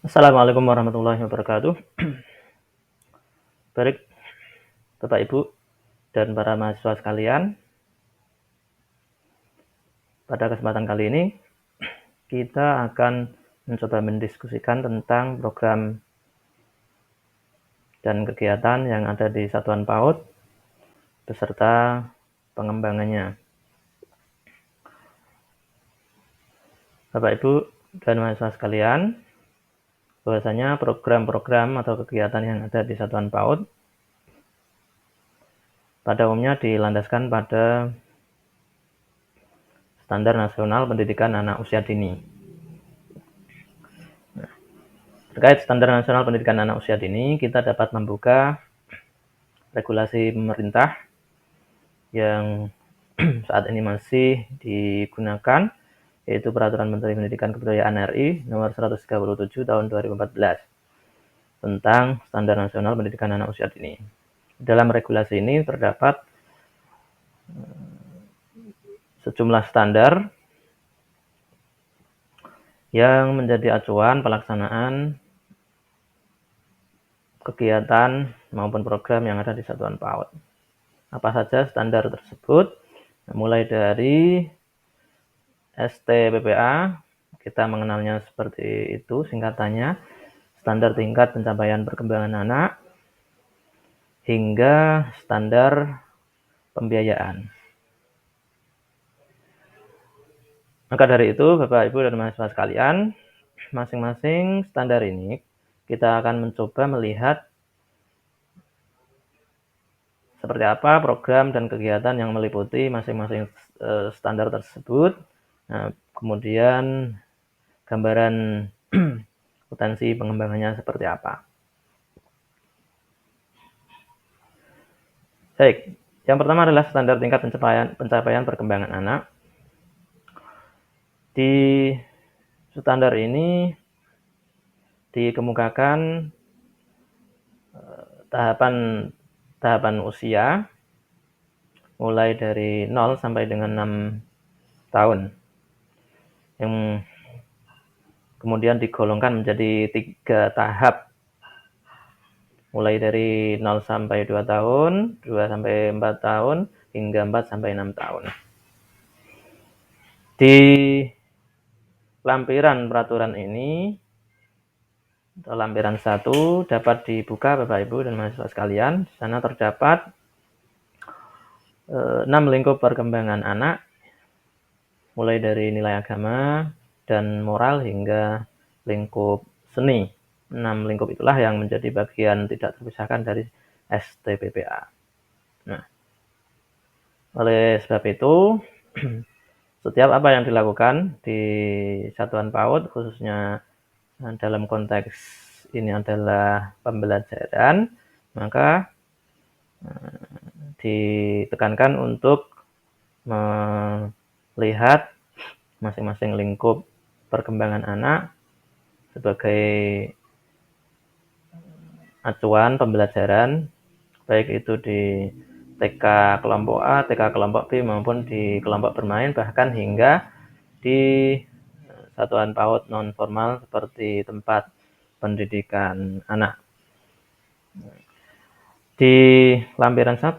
Assalamualaikum warahmatullahi wabarakatuh. Baik, Bapak Ibu dan para mahasiswa sekalian, pada kesempatan kali ini kita akan mencoba mendiskusikan tentang program dan kegiatan yang ada di Satuan PAUD beserta pengembangannya. Bapak Ibu dan mahasiswa sekalian, bahwasanya program-program atau kegiatan yang ada di Satuan PAUD pada umumnya dilandaskan pada Standar Nasional Pendidikan Anak Usia Dini. Terkait Standar Nasional Pendidikan Anak Usia Dini, kita dapat membuka regulasi pemerintah yang saat ini masih digunakan, yaitu Peraturan Menteri Pendidikan Kebudayaan RI nomor 137 tahun 2014 tentang Standar Nasional Pendidikan Anak Usia Dini. Dalam regulasi ini terdapat sejumlah standar yang menjadi acuan pelaksanaan kegiatan maupun program yang ada di Satuan PAUD. Apa saja standar tersebut? Mulai dari STPPA, kita mengenalnya seperti itu singkatannya, standar tingkat pencapaian perkembangan anak, hingga standar pembiayaan. Maka dari itu, Bapak, Ibu, dan mahasiswa sekalian, masing-masing standar ini kita akan mencoba melihat seperti apa program dan kegiatan yang meliputi masing-masing standar tersebut. Nah, kemudian gambaran potensi pengembangannya seperti apa. Baik, yang pertama adalah standar tingkat pencapaian perkembangan anak. Di standar ini dikemukakan tahapan usia mulai dari 0 sampai dengan 6 tahun, yang kemudian digolongkan menjadi 3 tahap, mulai dari 0 sampai 2 tahun, 2 sampai 4 tahun, hingga 4 sampai 6 tahun. Di lampiran peraturan ini, lampiran 1 dapat dibuka Bapak Ibu dan mahasiswa sekalian. Di sana terdapat 6 lingkup perkembangan anak, mulai dari nilai agama dan moral hingga lingkup seni. 6 lingkup itulah yang menjadi bagian tidak terpisahkan dari STPPA. Nah, oleh sebab itu, setiap apa yang dilakukan di Satuan PAUD, khususnya dalam konteks ini adalah pembelajaran, maka ditekankan untuk melihat masing-masing lingkup perkembangan anak sebagai acuan pembelajaran, baik itu di TK kelompok A, TK kelompok B, maupun di kelompok bermain, bahkan hingga di satuan PAUD non formal seperti tempat pendidikan anak. Di lampiran 1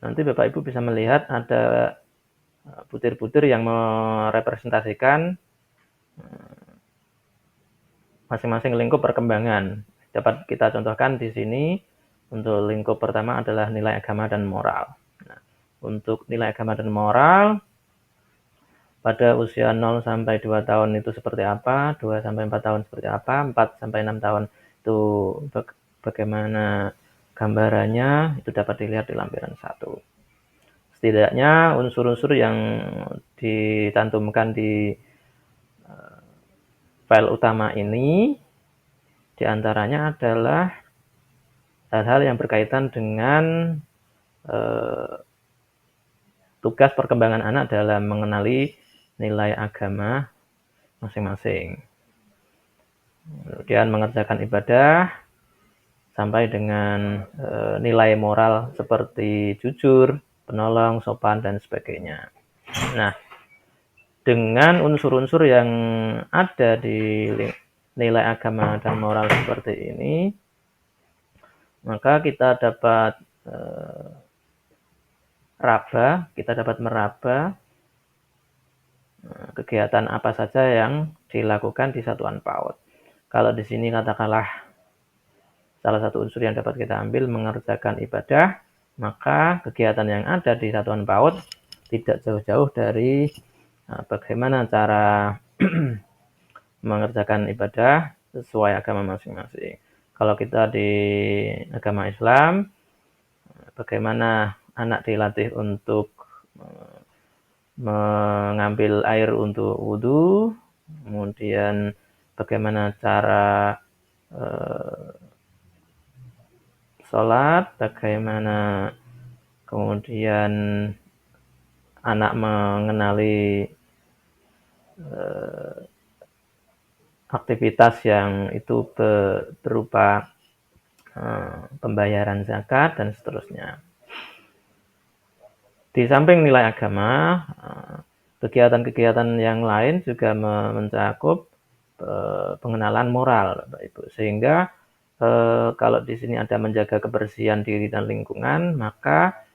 nanti Bapak Ibu bisa melihat ada butir-butir yang merepresentasikan masing-masing lingkup perkembangan. Dapat kita contohkan di sini. Untuk lingkup pertama adalah nilai agama dan moral. Nah, untuk nilai agama dan moral pada usia 0 sampai 2 tahun itu seperti apa, 2 sampai 4 tahun seperti apa, 4 sampai 6 tahun itu bagaimana gambarannya, itu dapat dilihat di lampiran 1. Setidaknya unsur-unsur yang dicantumkan di file utama ini diantaranya adalah hal-hal yang berkaitan dengan tugas perkembangan anak dalam mengenali nilai agama masing-masing. Kemudian mengerjakan ibadah sampai dengan nilai moral seperti jujur, penolong, sopan, dan sebagainya. Nah, dengan unsur-unsur yang ada di nilai agama dan moral seperti ini, maka kita dapat meraba kegiatan apa saja yang dilakukan di satuan PAUD. Kalau di sini katakanlah salah satu unsur yang dapat kita ambil mengerjakan ibadah, maka kegiatan yang ada di satuan PAUD tidak jauh-jauh dari bagaimana cara mengerjakan ibadah sesuai agama masing-masing. Kalau kita di agama Islam, bagaimana anak dilatih untuk mengambil air untuk wudhu, kemudian bagaimana cara sholat, bagaimana kemudian anak mengenali aktivitas yang itu berupa pembayaran zakat dan seterusnya. Di samping nilai agama, kegiatan-kegiatan yang lain juga mencakup pengenalan moral, Bapak Ibu. Sehingga kalau di sini ada menjaga kebersihan diri dan lingkungan, maka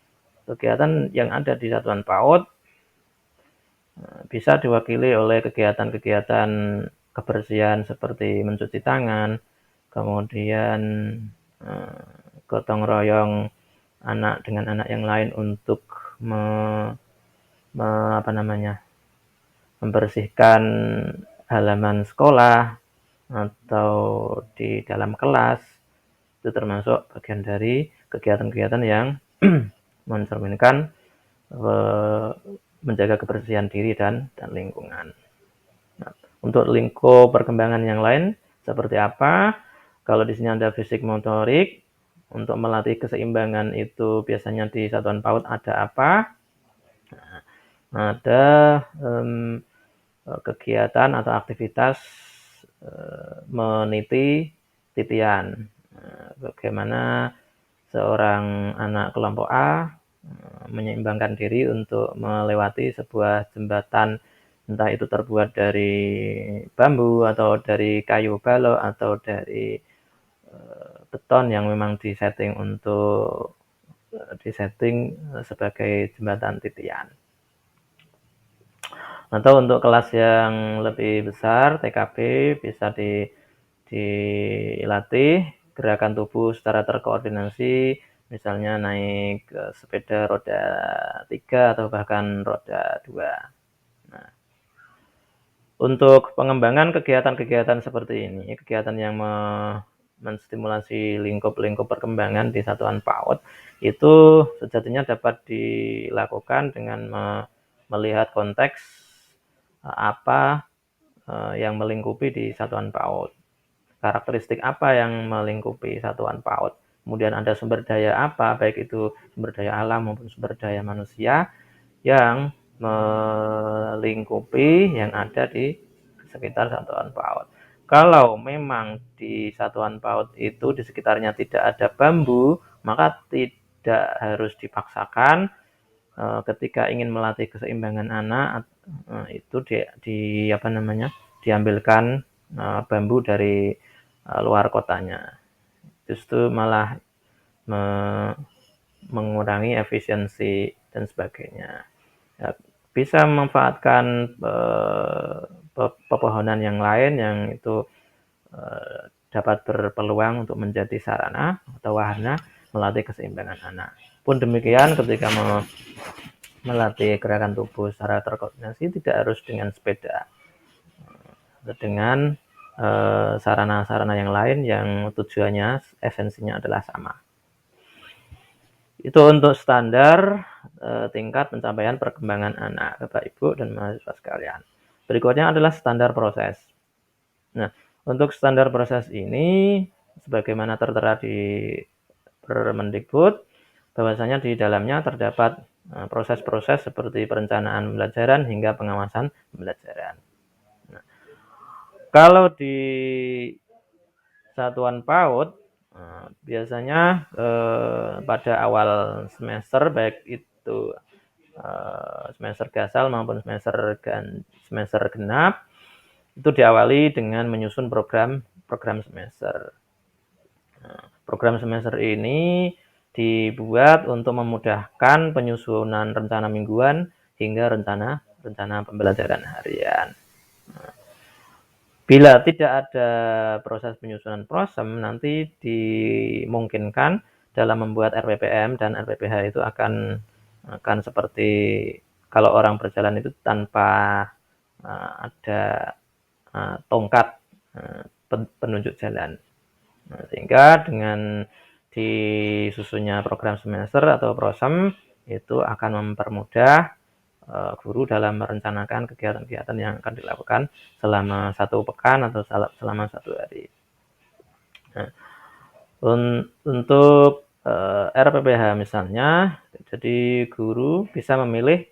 kegiatan yang ada di satuan PAUD bisa diwakili oleh kegiatan-kegiatan kebersihan seperti mencuci tangan, kemudian gotong royong anak dengan anak yang lain untuk membersihkan halaman sekolah atau di dalam kelas. Itu termasuk bagian dari kegiatan-kegiatan yang mencerminkan menjaga kebersihan diri dan lingkungan. Nah, untuk lingkup perkembangan yang lain seperti apa? Kalau di sini ada fisik motorik, untuk melatih keseimbangan itu biasanya di satuan PAUD ada apa? Ada kegiatan atau aktivitas meniti titian. Bagaimana seorang anak kelompok A menyeimbangkan diri untuk melewati sebuah jembatan, entah itu terbuat dari bambu atau dari kayu balok atau dari beton yang memang disetting sebagai jembatan titian. Atau untuk kelas yang lebih besar, TKB, bisa dilatih gerakan tubuh secara terkoordinasi, misalnya naik sepeda roda 3 atau bahkan roda 2. Nah, untuk pengembangan kegiatan-kegiatan seperti ini, kegiatan yang menstimulasi lingkup-lingkup perkembangan di satuan PAUD, itu sejatinya dapat dilakukan dengan melihat konteks apa yang melingkupi di satuan PAUD. Karakteristik apa yang melingkupi satuan PAUD. Kemudian ada sumber daya apa, baik itu sumber daya alam maupun sumber daya manusia yang melingkupi yang ada di sekitar satuan PAUD. Kalau memang di satuan PAUD itu di sekitarnya tidak ada bambu, maka tidak harus dipaksakan ketika ingin melatih keseimbangan anak itu diambilkan bambu dari luar kotanya. Justru malah mengurangi efisiensi dan sebagainya. Ya, bisa memanfaatkan pepohonan yang lain yang itu dapat berpeluang untuk menjadi sarana atau wahana melatih keseimbangan anak. Pun demikian ketika melatih gerakan tubuh secara terkoordinasi tidak harus dengan sepeda, dengan sarana-sarana yang lain yang tujuannya esensinya adalah sama. Itu untuk standar tingkat pencapaian perkembangan anak, Bapak Ibu dan mahasiswa sekalian. Berikutnya adalah standar proses. Nah, untuk standar proses ini sebagaimana tertera di Permendikbud, bahwasanya di dalamnya terdapat proses-proses seperti perencanaan pembelajaran hingga pengawasan pembelajaran. Nah, kalau di satuan PAUD biasanya pada awal semester, baik itu semester gasal maupun semester genap, itu diawali dengan menyusun program semester. Nah, program semester ini dibuat untuk memudahkan penyusunan rencana mingguan hingga rencana pembelajaran harian. Bila tidak ada proses penyusunan prosem, nanti dimungkinkan dalam membuat RPPM dan RPPH itu akan seperti kalau orang berjalan itu tanpa ada tongkat penunjuk jalan. Nah, sehingga dengan disusunnya program semester atau prosem itu akan mempermudah guru dalam merencanakan kegiatan-kegiatan yang akan dilakukan selama 1 pekan atau selama 1 hari. Nah, untuk RPPH misalnya, jadi guru bisa memilih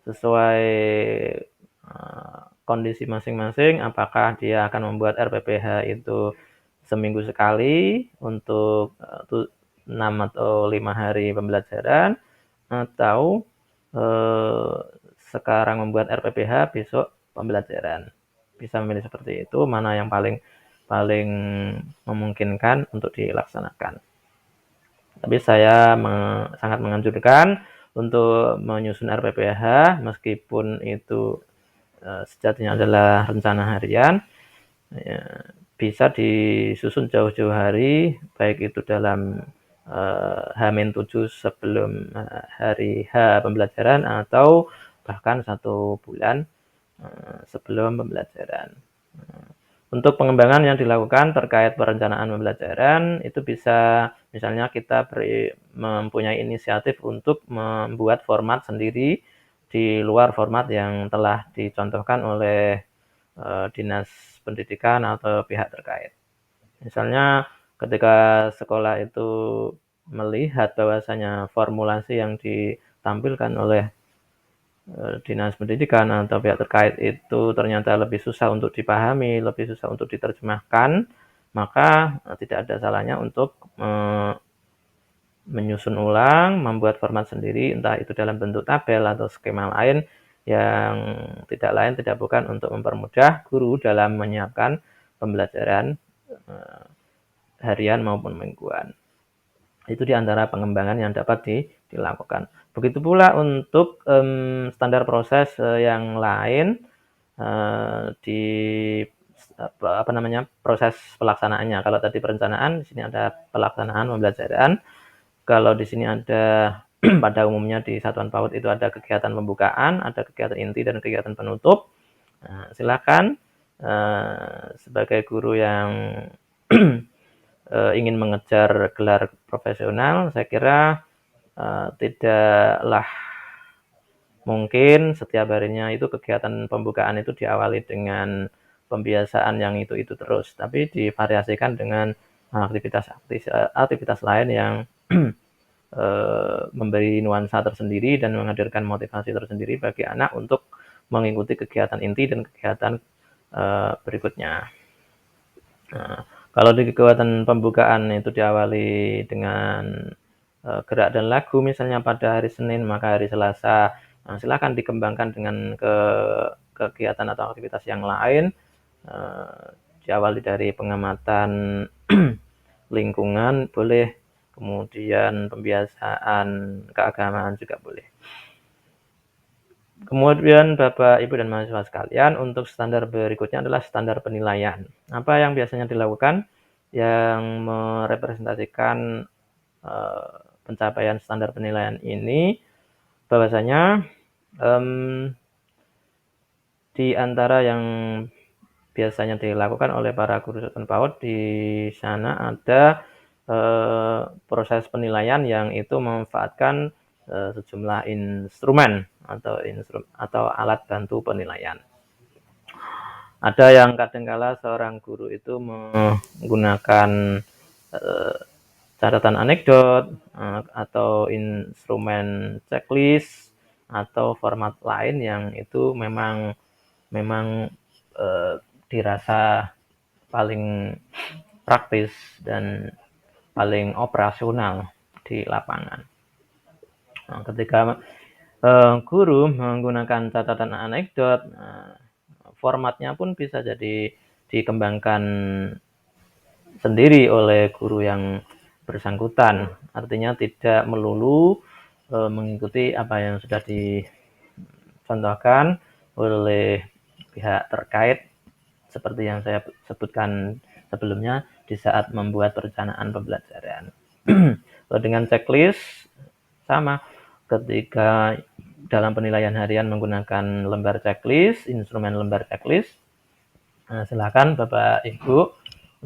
sesuai kondisi masing-masing, apakah dia akan membuat RPPH itu seminggu sekali untuk 6 atau 5 hari pembelajaran, atau sekarang membuat RPPH, besok pembelajaran. Bisa memilih seperti itu, mana yang paling memungkinkan untuk dilaksanakan. Tapi saya sangat menganjurkan untuk menyusun RPPH, meskipun itu sejatinya adalah rencana harian, ya, bisa disusun jauh-jauh hari, baik itu dalam H-7 sebelum hari H pembelajaran atau bahkan 1 bulan sebelum pembelajaran. Untuk pengembangan yang dilakukan terkait perencanaan pembelajaran itu bisa misalnya kita mempunyai inisiatif untuk membuat format sendiri di luar format yang telah dicontohkan oleh dinas pendidikan atau pihak terkait. Misalnya ketika sekolah itu melihat bahwasanya formulasi yang ditampilkan oleh dinas pendidikan atau pihak terkait itu ternyata lebih susah untuk dipahami, lebih susah untuk diterjemahkan, maka tidak ada salahnya untuk menyusun ulang, membuat format sendiri, entah itu dalam bentuk tabel atau skema lain yang tidak bukan untuk mempermudah guru dalam menyiapkan pembelajaran harian maupun mingguan. Itu diantara pengembangan yang dapat dilakukan. Begitu pula untuk standar proses yang lain di proses pelaksanaannya. Kalau tadi perencanaan, di sini ada pelaksanaan pembelajaran. Kalau di sini ada pada umumnya di satuan PAUD itu ada kegiatan pembukaan, ada kegiatan inti dan kegiatan penutup. Nah, silakan sebagai guru yang ingin mengejar gelar profesional, saya kira tidaklah mungkin setiap harinya itu kegiatan pembukaan itu diawali dengan pembiasaan yang itu terus, tapi divariasikan dengan aktivitas lain yang memberi nuansa tersendiri dan menghadirkan motivasi tersendiri bagi anak untuk mengikuti kegiatan inti dan kegiatan berikutnya. Nah, kalau di kegiatan pembukaan itu diawali dengan gerak dan lagu misalnya pada hari Senin, maka hari Selasa silakan dikembangkan dengan kegiatan atau aktivitas yang lain. Diawali dari pengamatan lingkungan boleh, kemudian pembiasaan keagamaan juga boleh. Kemudian Bapak, Ibu, dan mahasiswa sekalian, untuk standar berikutnya adalah standar penilaian. Apa yang biasanya dilakukan yang merepresentasikan pencapaian standar penilaian ini, bahwasanya di antara yang biasanya dilakukan oleh para guru satuan PAUD, di sana ada proses penilaian yang itu memanfaatkan sejumlah instrumen atau alat bantu penilaian. Ada yang kadangkala seorang guru itu menggunakan catatan anekdot atau instrumen checklist atau format lain yang itu memang dirasa paling praktis dan paling operasional di lapangan. Nah, ketika guru menggunakan catatan anekdot, formatnya pun bisa jadi dikembangkan sendiri oleh guru yang bersangkutan. Artinya tidak melulu mengikuti apa yang sudah dicontohkan oleh pihak terkait seperti yang saya sebutkan sebelumnya di saat membuat perencanaan pembelajaran. Dengan checklist sama, ketika dalam penilaian harian menggunakan lembar checklist, instrumen lembar checklist, silakan Bapak Ibu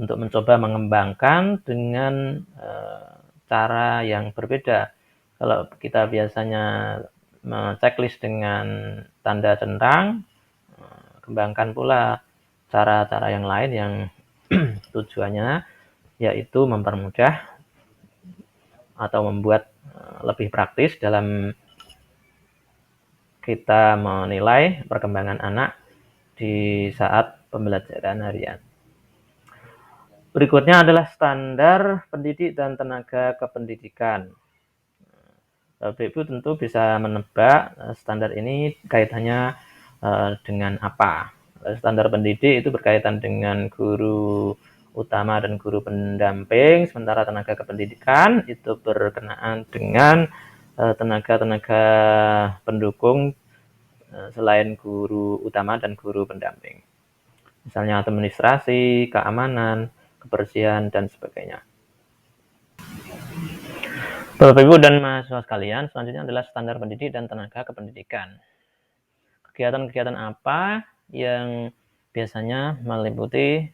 untuk mencoba mengembangkan dengan cara yang berbeda. Kalau kita biasanya checklist dengan tanda centang, kembangkan pula cara-cara yang lain yang tujuannya yaitu mempermudah atau membuat lebih praktis dalam kita menilai perkembangan anak di saat pembelajaran harian. Berikutnya adalah standar pendidik dan tenaga kependidikan. Bapak Ibu tentu bisa menebak standar ini kaitannya dengan apa. Standar pendidik itu berkaitan dengan guru utama dan guru pendamping, sementara tenaga kependidikan itu berkenaan dengan tenaga-tenaga pendukung selain guru utama dan guru pendamping. Misalnya administrasi, keamanan, kebersihan, dan sebagainya. Bapak Ibu dan mahasiswa sekalian, selanjutnya adalah standar pendidik dan tenaga kependidikan. Kegiatan-kegiatan apa yang biasanya meliputi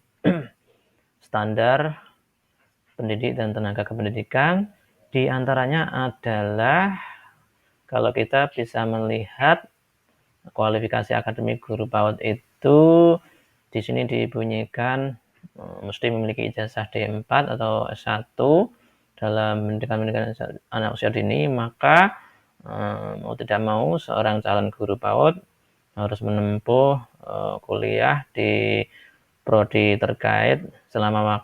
standar pendidik dan tenaga kependidikan? Di antaranya adalah kalau kita bisa melihat kualifikasi akademik guru PAUD itu di sini dibunyikan mesti memiliki ijazah D4 atau S1 dalam pendidikan anak usia dini, maka mau tidak mau seorang calon guru PAUD harus menempuh kuliah di prodi terkait selama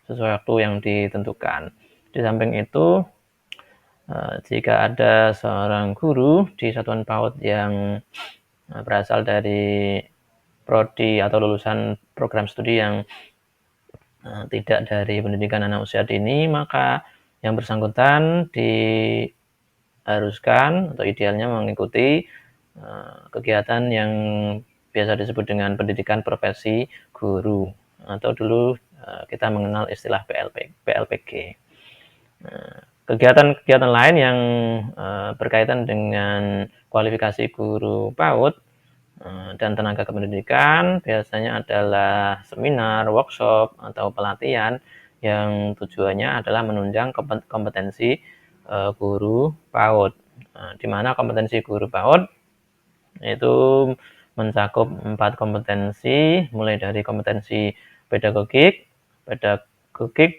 sesuai waktu yang ditentukan. Di samping itu, jika ada seorang guru di satuan PAUD yang berasal dari prodi atau lulusan program studi yang tidak dari pendidikan anak usia dini, maka yang bersangkutan diharuskan atau idealnya mengikuti kegiatan yang biasa disebut dengan pendidikan profesi guru, atau dulu kita mengenal istilah PLPG. Kegiatan-kegiatan lain yang berkaitan dengan kualifikasi guru PAUD dan tenaga kependidikan biasanya adalah seminar, workshop, atau pelatihan yang tujuannya adalah menunjang kompetensi guru PAUD. Di mana kompetensi guru PAUD itu mencakup 4 kompetensi, mulai dari kompetensi pedagogik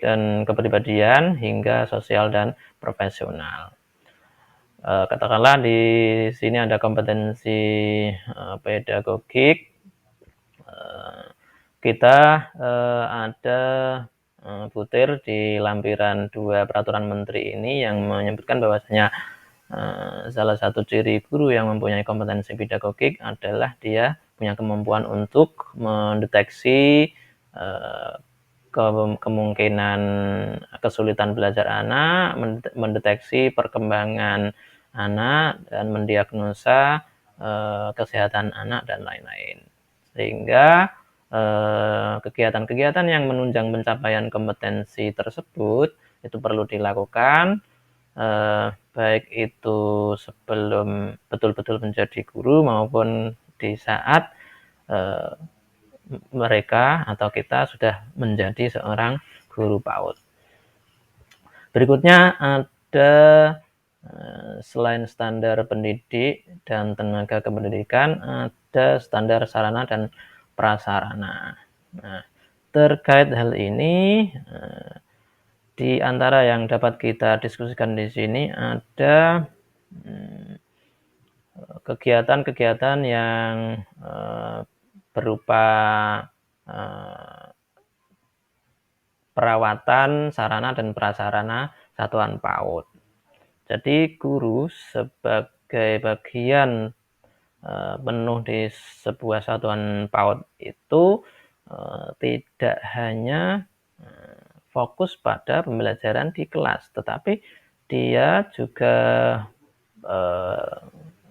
dan kepribadian hingga sosial dan profesional. Katakanlah di sini ada kompetensi pedagogik, kita ada butir di lampiran 2 peraturan menteri ini yang menyebutkan bahwasanya salah satu ciri guru yang mempunyai kompetensi pedagogik adalah dia punya kemampuan untuk mendeteksi kemungkinan kesulitan belajar anak, mendeteksi perkembangan anak, dan mendiagnosa kesehatan anak dan lain-lain. Sehingga kegiatan-kegiatan yang menunjang pencapaian kompetensi tersebut itu perlu dilakukan, baik itu sebelum betul-betul menjadi guru maupun di saat mereka atau kita sudah menjadi seorang guru PAUD. Berikutnya ada selain standar pendidik dan tenaga kependidikan, ada standar sarana dan prasarana. Nah, terkait hal ini, di antara yang dapat kita diskusikan di sini ada kegiatan-kegiatan yang berupa perawatan sarana dan prasarana satuan PAUD. Jadi guru sebagai bagian penuh di sebuah satuan PAUD itu tidak hanya fokus pada pembelajaran di kelas, tetapi dia juga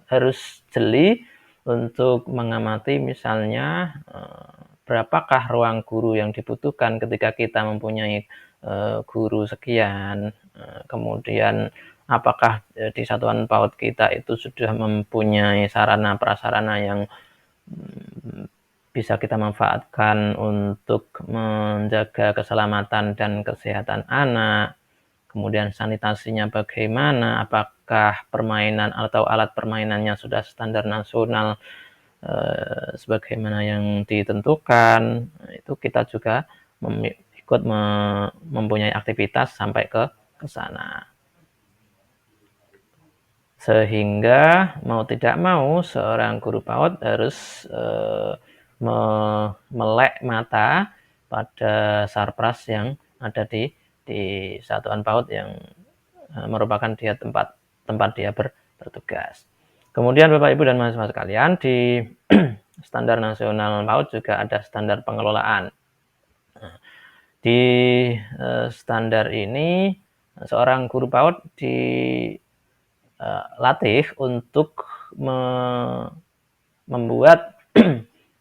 harus jeli untuk mengamati misalnya berapakah ruang guru yang dibutuhkan ketika kita mempunyai guru sekian, kemudian apakah di satuan PAUD kita itu sudah mempunyai sarana prasarana yang bisa kita manfaatkan untuk menjaga keselamatan dan kesehatan anak, kemudian sanitasinya bagaimana, apakah permainan atau alat permainannya sudah standar nasional sebagaimana yang ditentukan. Itu kita juga ikut mempunyai aktivitas sampai ke sana. Sehingga mau tidak mau seorang guru PAUD harus melek mata pada sarpras yang ada di satuan PAUD yang merupakan dia tempat dia bertugas. Kemudian Bapak Ibu dan mahasiswa sekalian, di standar nasional PAUD juga ada standar pengelolaan. Di standar ini seorang guru PAUD dilatih untuk membuat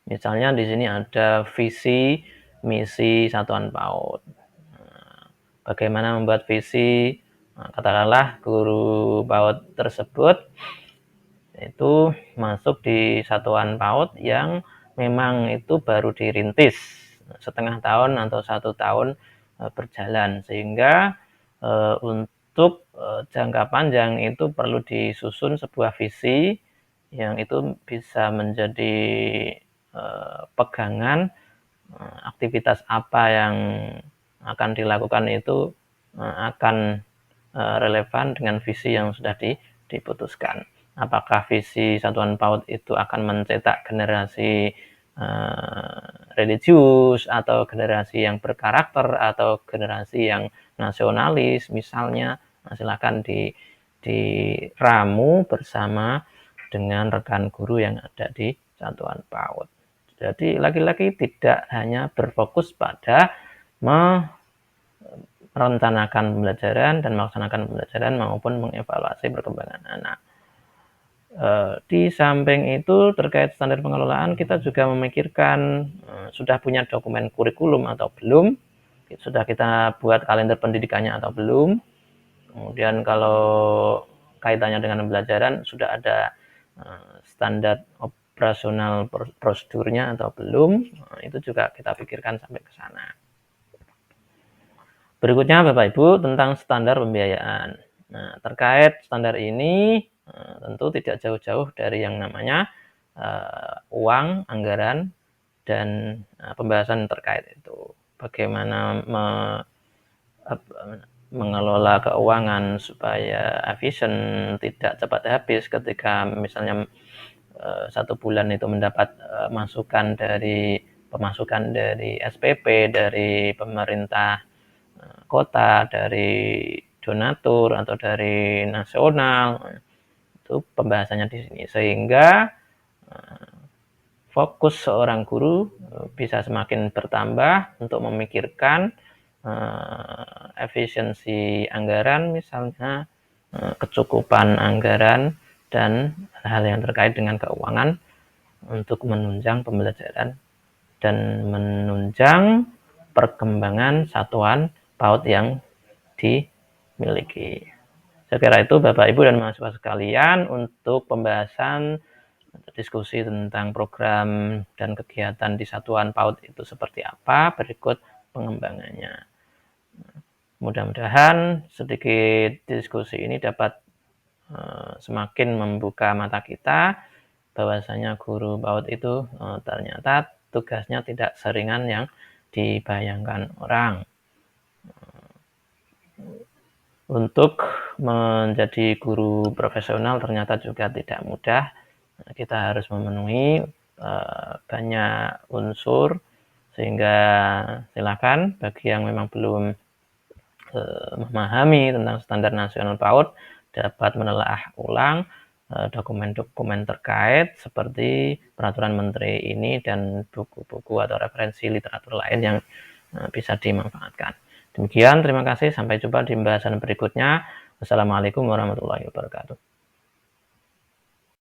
misalnya di sini ada visi misi satuan PAUD. Bagaimana membuat visi? Katakanlah guru PAUD tersebut itu masuk di satuan PAUD yang memang itu baru dirintis setengah tahun atau 1 tahun berjalan, sehingga untuk jangka panjang itu perlu disusun sebuah visi yang itu bisa menjadi pegangan aktivitas apa yang akan dilakukan itu akan relevan dengan visi yang sudah diputuskan. Apakah visi satuan PAUD itu akan mencetak generasi religius atau generasi yang berkarakter atau generasi yang nasionalis misalnya, silakan diramu bersama dengan rekan guru yang ada di satuan PAUD. Jadi lagi-lagi tidak hanya berfokus pada merencanakan pembelajaran dan melaksanakan pembelajaran maupun mengevaluasi perkembangan anak. Di samping itu terkait standar pengelolaan kita juga memikirkan sudah punya dokumen kurikulum atau belum, sudah kita buat kalender pendidikannya atau belum, kemudian kalau kaitannya dengan pembelajaran sudah ada standar operasional prosedurnya atau belum, itu juga kita pikirkan sampai ke sana. Berikutnya Bapak Ibu tentang standar pembiayaan. Nah, terkait standar ini tentu tidak jauh-jauh dari yang namanya uang, anggaran, dan pembahasan terkait itu. Bagaimana mengelola keuangan supaya efisien, tidak cepat habis ketika misalnya 1 bulan itu mendapat pemasukan dari SPP, dari pemerintah kota, dari donatur atau dari nasional. Itu pembahasannya di sini, sehingga fokus seorang guru bisa semakin bertambah untuk memikirkan efisiensi anggaran, misalnya kecukupan anggaran dan hal yang terkait dengan keuangan untuk menunjang pembelajaran dan menunjang perkembangan satuan PAUD yang dimiliki. Saya kira itu Bapak Ibu dan mahasiswa sekalian untuk pembahasan diskusi tentang program dan kegiatan di satuan PAUD itu seperti apa, berikut pengembangannya. Mudah-mudahan sedikit diskusi ini dapat semakin membuka mata kita bahwasanya guru PAUD itu ternyata tugasnya tidak seringan yang dibayangkan orang. Untuk menjadi guru profesional ternyata juga tidak mudah. Kita harus memenuhi banyak unsur, sehingga silakan bagi yang memang belum memahami tentang standar nasional PAUD dapat menelaah ulang dokumen-dokumen terkait seperti peraturan menteri ini dan buku-buku atau referensi literatur lain yang bisa dimanfaatkan. Demikian, terima kasih. Sampai jumpa di pembahasan berikutnya. Wassalamualaikum warahmatullahi wabarakatuh.